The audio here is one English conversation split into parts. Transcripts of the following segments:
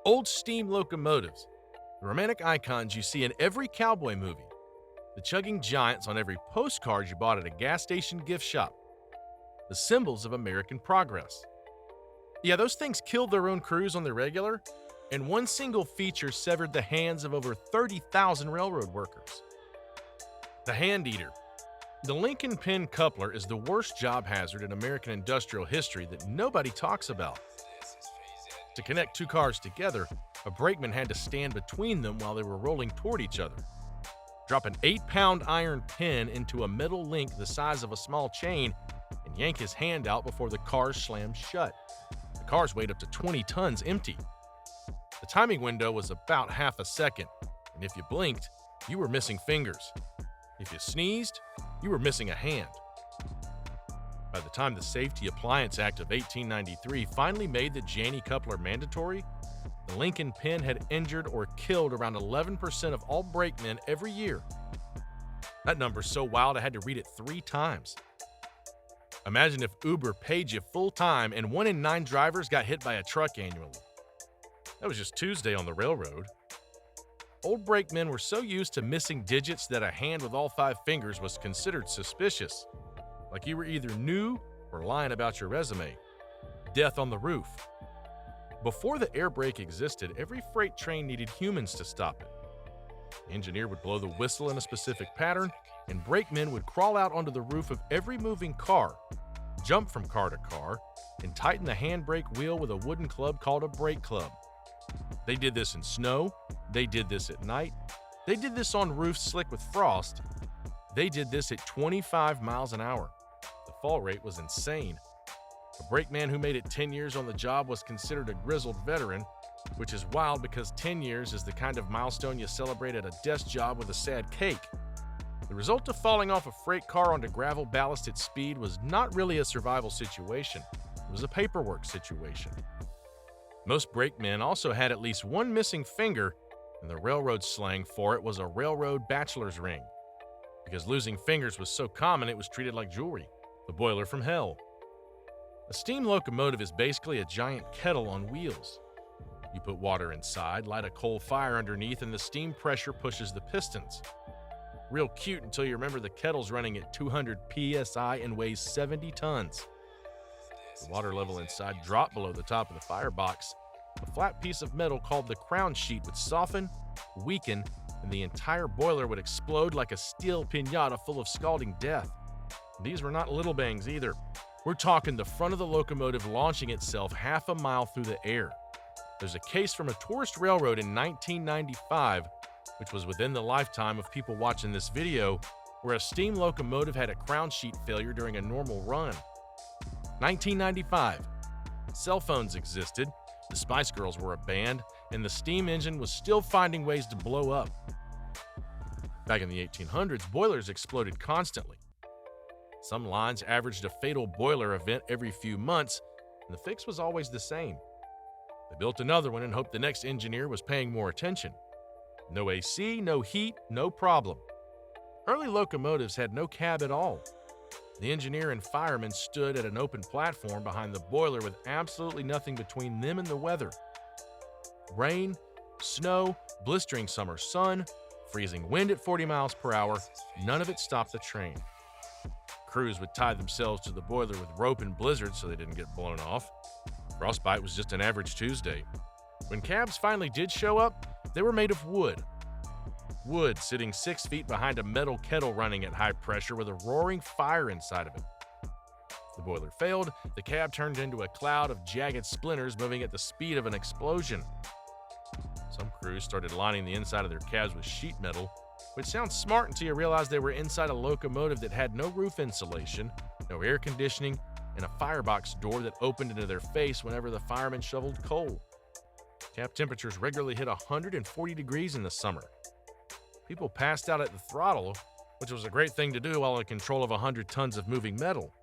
Old steam locomotives, the romantic icons you see in every cowboy movie, the chugging giants on every postcard you bought at a gas station gift shop, the symbols of American progress. Yeah, those things killed their own crews on the regular, and one single feature severed the hands of over 30,000 railroad workers. The hand eater. The Lincoln pin coupler is the worst job hazard in American industrial history that nobody talks about. To connect two cars together, a brakeman had to stand between them while they were rolling toward each other. Drop an 8-pound iron pin into a metal link the size of a small chain and yank his hand out before the cars slammed shut. The cars weighed up to 20 tons empty. The timing window was about half a second, and if you blinked, you were missing fingers. If you sneezed, you were missing a hand. By the time the Safety Appliance Act of 1893 finally made the Janney coupler mandatory, the Lincoln pin had injured or killed around 11% of all brakemen every year. That number's so wild I had to read it 3 times. Imagine if Uber paid you full time and 1 in 9 drivers got hit by a truck annually. That was just Tuesday on the railroad. Old brakemen were so used to missing digits that a hand with all 5 fingers was considered suspicious, like you were either new or lying about your resume. Death on the roof. Before the air brake existed, every freight train needed humans to stop it. The engineer would blow the whistle in a specific pattern, and brakemen would crawl out onto the roof of every moving car, jump from car to car, and tighten the handbrake wheel with a wooden club called a brake club. They did this in snow, they did this at night, they did this on roofs slick with frost, they did this at 25 miles an hour. The fall rate was insane. A brakeman who made it 10 years on the job was considered a grizzled veteran, which is wild because 10 years is the kind of milestone you celebrate at a desk job with a sad cake. The result of falling off a freight car onto gravel ballast at speed was not really a survival situation. It was a paperwork situation. Most brakemen also had at least one missing finger, and the railroad slang for it was a railroad bachelor's ring. Because losing fingers was so common, it was treated like jewelry. The boiler from hell. A steam locomotive is basically a giant kettle on wheels. You put water inside, light a coal fire underneath, and the steam pressure pushes the pistons. Real cute until you remember the kettle's running at 200 psi and weighs 70 tons. The water level inside dropped below the top of the firebox. A flat piece of metal called the crown sheet would soften, weaken, and the entire boiler would explode like a steel piñata full of scalding death. These were not little bangs either. We're talking the front of the locomotive launching itself half a mile through the air. There's a case from a tourist railroad in 1995, which was within the lifetime of people watching this video, where a steam locomotive had a crown sheet failure during a normal run. 1995. Cell phones existed, the Spice Girls were a band, and the steam engine was still finding ways to blow up. Back in the 1800s, boilers exploded constantly. Some lines averaged a fatal boiler event every few months, and the fix was always the same. They built another one and hoped the next engineer was paying more attention. No AC, no heat, no problem. Early locomotives had no cab at all. The engineer and fireman stood at an open platform behind the boiler with absolutely nothing between them and the weather. Rain, snow, blistering summer sun, freezing wind at 40 miles per hour, none of it stopped the train. Crews would tie themselves to the boiler with rope and blizzards so they didn't get blown off. Frostbite was just an average Tuesday. When cabs finally did show up, they were made of wood. Wood sitting 6 feet behind a metal kettle running at high pressure with a roaring fire inside of it. If the boiler failed, the cab turned into a cloud of jagged splinters moving at the speed of an explosion. Some crews started lining the inside of their cabs with sheet metal, which sounds smart until you realize they were inside a locomotive that had no roof insulation, no air conditioning, and a firebox door that opened into their face whenever the firemen shoveled coal. Cab temperatures regularly hit 140 degrees in the summer. People passed out at the throttle, which was a great thing to do while in control of 100 tons of moving metal,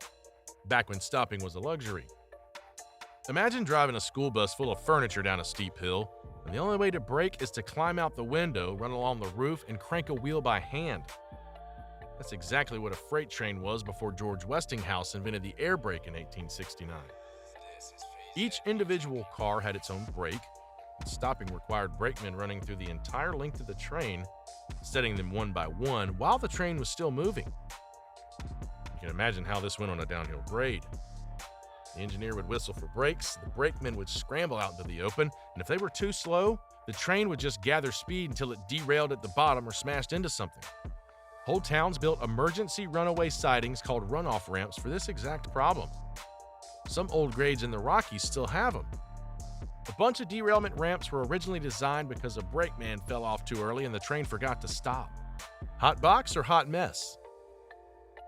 back when stopping was a luxury. Imagine driving a school bus full of furniture down a steep hill, and the only way to brake is to climb out the window, run along the roof, and crank a wheel by hand. That's exactly what a freight train was before George Westinghouse invented the air brake in 1869. Each individual car had its own brake, Stopping required brakemen running through the entire length of the train, setting them one by one while the train was still moving. You can imagine how this went on a downhill grade. The engineer would whistle for brakes, the brakemen would scramble out into the open, and if they were too slow, the train would just gather speed until it derailed at the bottom or smashed into something. Whole towns built emergency runaway sidings called runoff ramps for this exact problem. Some old grades in the Rockies still have them. A bunch of derailment ramps were originally designed because a brakeman fell off too early and the train forgot to stop. Hotbox or hot mess?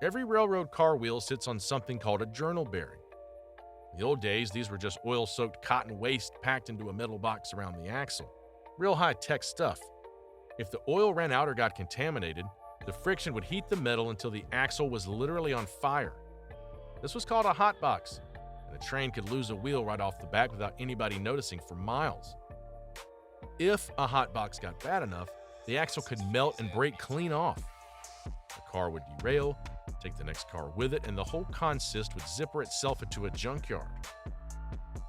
Every railroad car wheel sits on something called a journal bearing. In the old days, these were just oil-soaked cotton waste packed into a metal box around the axle. Real high-tech stuff. If the oil ran out or got contaminated, the friction would heat the metal until the axle was literally on fire. This was called a hotbox, and a train could lose a wheel right off the bat without anybody noticing for miles. If a hotbox got bad enough, the axle could melt and break clean off. The car would derail, take the next car with it, and the whole consist would zipper itself into a junkyard.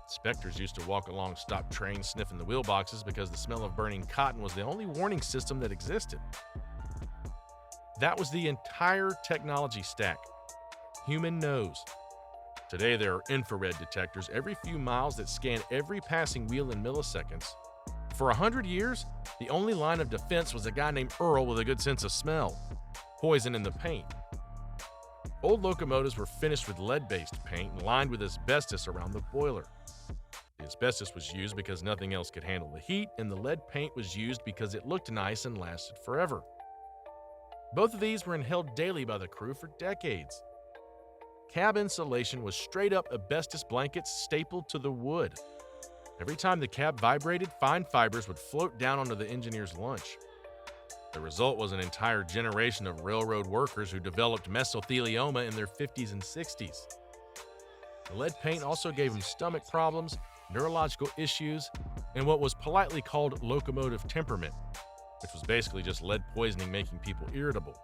Inspectors used to walk along stopped trains sniffing the wheel boxes because the smell of burning cotton was the only warning system that existed. That was the entire technology stack. Human nose. Today there are infrared detectors every few miles that scan every passing wheel in milliseconds. For 100 years, the only line of defense was a guy named Earl with a good sense of smell. Poison in the paint. Old locomotives were finished with lead-based paint and lined with asbestos around the boiler. The asbestos was used because nothing else could handle the heat, and the lead paint was used because it looked nice and lasted forever. Both of these were inhaled daily by the crew for decades. Cab insulation was straight-up asbestos blankets stapled to the wood. Every time the cab vibrated, fine fibers would float down onto the engineer's lunch. The result was an entire generation of railroad workers who developed mesothelioma in their 50s and 60s. The lead paint also gave them stomach problems, neurological issues, and what was politely called locomotive temperament, which was basically just lead poisoning making people irritable.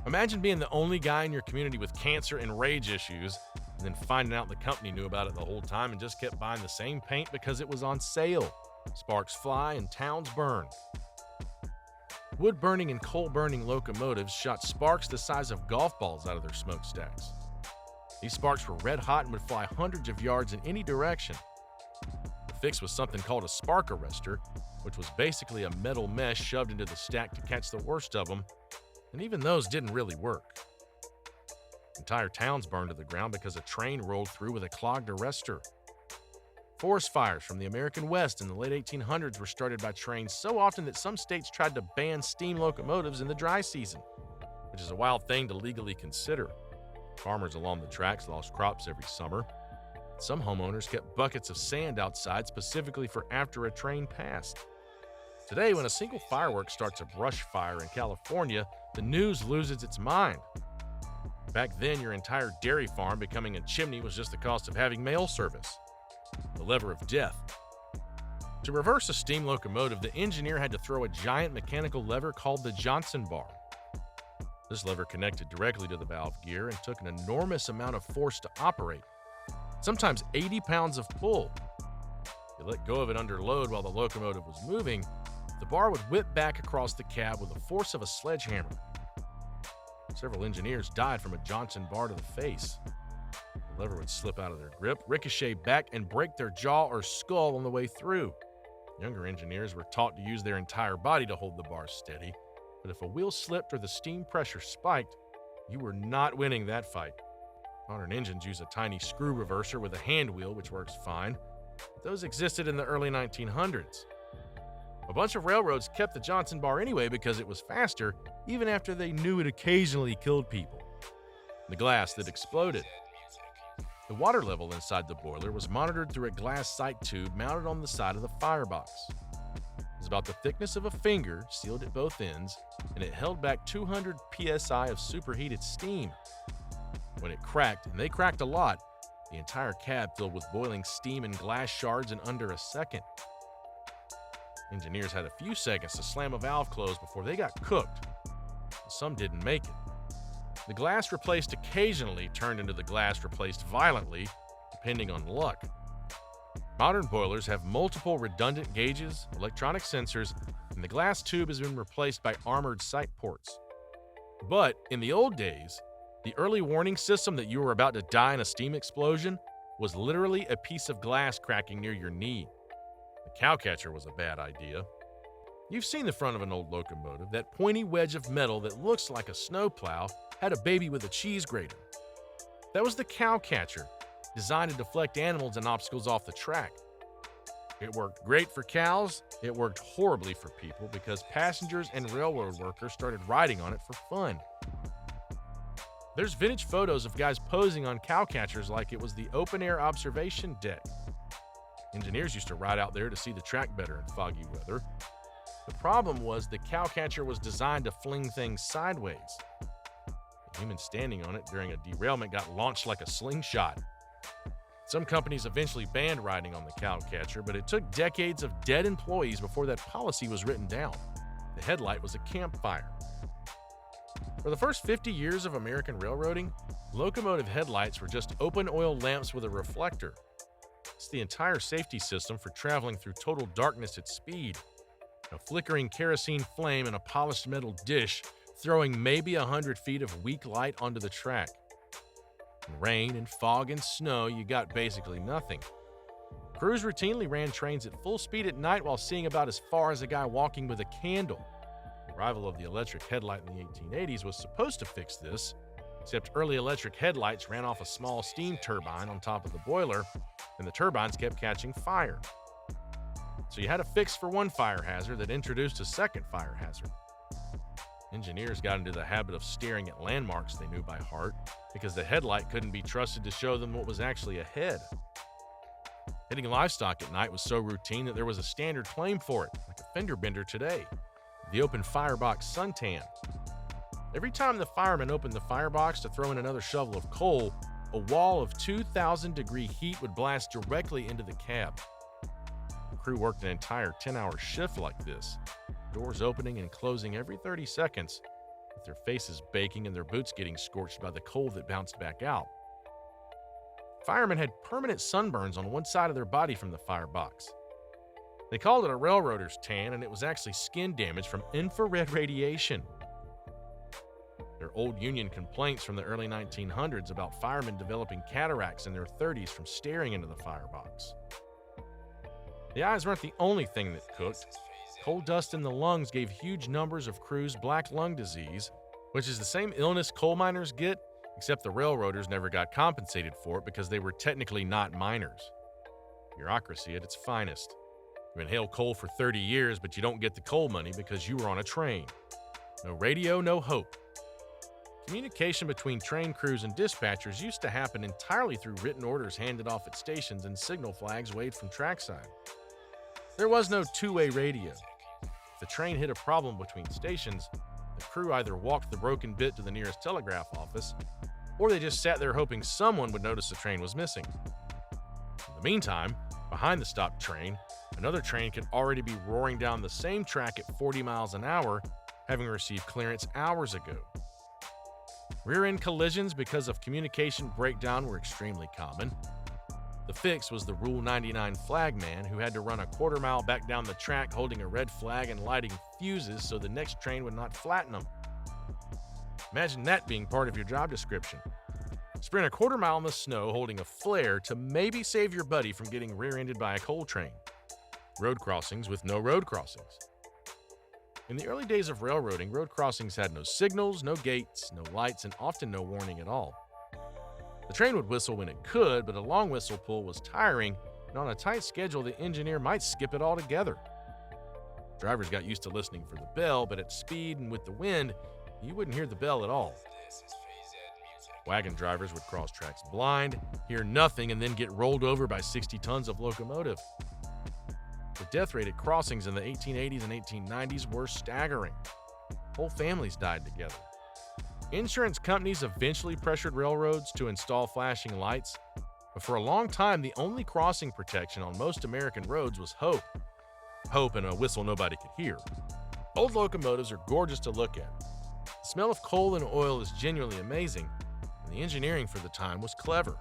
Imagine being the only guy in your community with cancer and rage issues, and then finding out the company knew about it the whole time and just kept buying the same paint because it was on sale. Sparks fly and towns burn. Wood-burning and coal-burning locomotives shot sparks the size of golf balls out of their smokestacks. These sparks were red hot and would fly hundreds of yards in any direction. The fix was something called a spark arrestor, which was basically a metal mesh shoved into the stack to catch the worst of them, and even those didn't really work. Entire towns burned to the ground because a train rolled through with a clogged arrestor. Forest fires from the American West in the late 1800s were started by trains so often that some states tried to ban steam locomotives in the dry season, which is a wild thing to legally consider. Farmers along the tracks lost crops every summer. Some homeowners kept buckets of sand outside specifically for after a train passed. Today, when a single firework starts a brush fire in California, the news loses its mind. Back then, your entire dairy farm becoming a chimney was just the cost of having mail service. The lever of death. To reverse a steam locomotive, the engineer had to throw a giant mechanical lever called the Johnson bar. This lever connected directly to the valve gear and took an enormous amount of force to operate, sometimes 80 pounds of pull. If you let go of it under load while the locomotive was moving, the bar would whip back across the cab with the force of a sledgehammer. Several engineers died from a Johnson bar to the face. The lever would slip out of their grip, ricochet back, and break their jaw or skull on the way through. Younger engineers were taught to use their entire body to hold the bar steady, but if a wheel slipped or the steam pressure spiked, you were not winning that fight. Modern engines use a tiny screw reverser with a hand wheel, which works fine, but those existed in the early 1900s. A bunch of railroads kept the Johnson bar anyway because it was faster, even after they knew it occasionally killed people. The glass that exploded. The water level inside the boiler was monitored through a glass sight tube mounted on the side of the firebox. It was about the thickness of a finger, sealed at both ends, and it held back 200 psi of superheated steam. When it cracked, and they cracked a lot, the entire cab filled with boiling steam and glass shards in under a second. Engineers had a few seconds to slam a valve closed before they got cooked. Some didn't make it. The glass replaced occasionally turned into the glass replaced violently, depending on luck. Modern boilers have multiple redundant gauges, electronic sensors, and the glass tube has been replaced by armored sight ports. But in the old days, the early warning system that you were about to die in a steam explosion was literally a piece of glass cracking near your knee. The cowcatcher was a bad idea. You've seen the front of an old locomotive. That pointy wedge of metal that looks like a snowplow had a baby with a cheese grater. That was the cowcatcher, designed to deflect animals and obstacles off the track. It worked great for cows. It worked horribly for people because passengers and railroad workers started riding on it for fun. There's vintage photos of guys posing on cowcatchers like it was the open-air observation deck. Engineers used to ride out there to see the track better in foggy weather. The problem was the cowcatcher was designed to fling things sideways. The human standing on it during a derailment got launched like a slingshot. Some companies eventually banned riding on the cowcatcher, but it took decades of dead employees before that policy was written down. The Headlight was a Campfire. For the first 50 years of American railroading, locomotive headlights were just open oil lamps with a reflector. It's the entire safety system for traveling through total darkness at speed. A flickering kerosene flame in a polished metal dish throwing maybe 100 feet of weak light onto the track. In rain and fog and snow, you got basically nothing. Crews routinely ran trains at full speed at night while seeing about as far as a guy walking with a candle. The arrival of the electric headlight in the 1880s was supposed to fix this, except early electric headlights ran off a small steam turbine on top of the boiler, and the turbines kept catching fire. So you had a fix for one fire hazard that introduced a second fire hazard. Engineers got into the habit of staring at landmarks they knew by heart because the headlight couldn't be trusted to show them what was actually ahead. Hitting livestock at night was so routine that there was a standard claim for it, like a fender bender today, the open Firebox Suntan. Every time the fireman opened the firebox to throw in another shovel of coal, a wall of 2,000-degree heat would blast directly into the cab. The crew worked an entire 10-hour shift like this, doors opening and closing every 30 seconds, with their faces baking and their boots getting scorched by the coal that bounced back out. Firemen had permanent sunburns on one side of their body from the firebox. They called it a railroader's tan, and it was actually skin damage from infrared radiation. There are old union complaints from the early 1900s about firemen developing cataracts in their 30s from staring into the firebox. The eyes weren't the only thing that cooked. Coal dust in the lungs gave huge numbers of crews black lung disease, which is the same illness coal miners get, except the railroaders never got compensated for it because they were technically not miners. Bureaucracy at its finest. You inhale coal for 30 years, but you don't get the coal money because you were on a train. No radio, no hope. Communication between train crews and dispatchers used to happen entirely through written orders handed off at stations and signal flags waved from trackside. There was no two-way radio. If the train hit a problem between stations, the crew either walked the broken bit to the nearest telegraph office, or they just sat there hoping someone would notice the train was missing. In the meantime, behind the stopped train, another train could already be roaring down the same track at 40 miles an hour, having received clearance hours ago. Rear-end collisions because of communication breakdown were extremely common. The fix was the Rule 99 flagman who had to run a quarter mile back down the track holding a red flag and lighting fuses so the next train would not flatten them. Imagine that being part of your job description. Sprint a quarter mile in the snow holding a flare to maybe save your buddy from getting rear-ended by a coal train. Road crossings with no road crossings. In the early days of railroading, road crossings had no signals, no gates, no lights, and often no warning at all. The train would whistle when it could, but a long whistle pull was tiring, and on a tight schedule, the engineer might skip it altogether. Drivers got used to listening for the bell, but at speed and with the wind, you wouldn't hear the bell at all. Wagon drivers would cross tracks blind, hear nothing, and then get rolled over by 60 tons of locomotive. The death rate at crossings in the 1880s and 1890s were staggering. Whole families died together. Insurance companies eventually pressured railroads to install flashing lights, but for a long time, the only crossing protection on most American roads was hope. Hope and a whistle nobody could hear. Old locomotives are gorgeous to look at. The smell of coal and oil is genuinely amazing, and the engineering for the time was clever.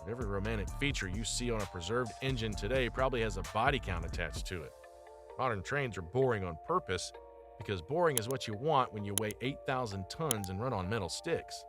Every romantic feature you see on a preserved engine today probably has a body count attached to it. Modern trains are boring on purpose because boring is what you want when you weigh 8,000 tons and run on metal sticks.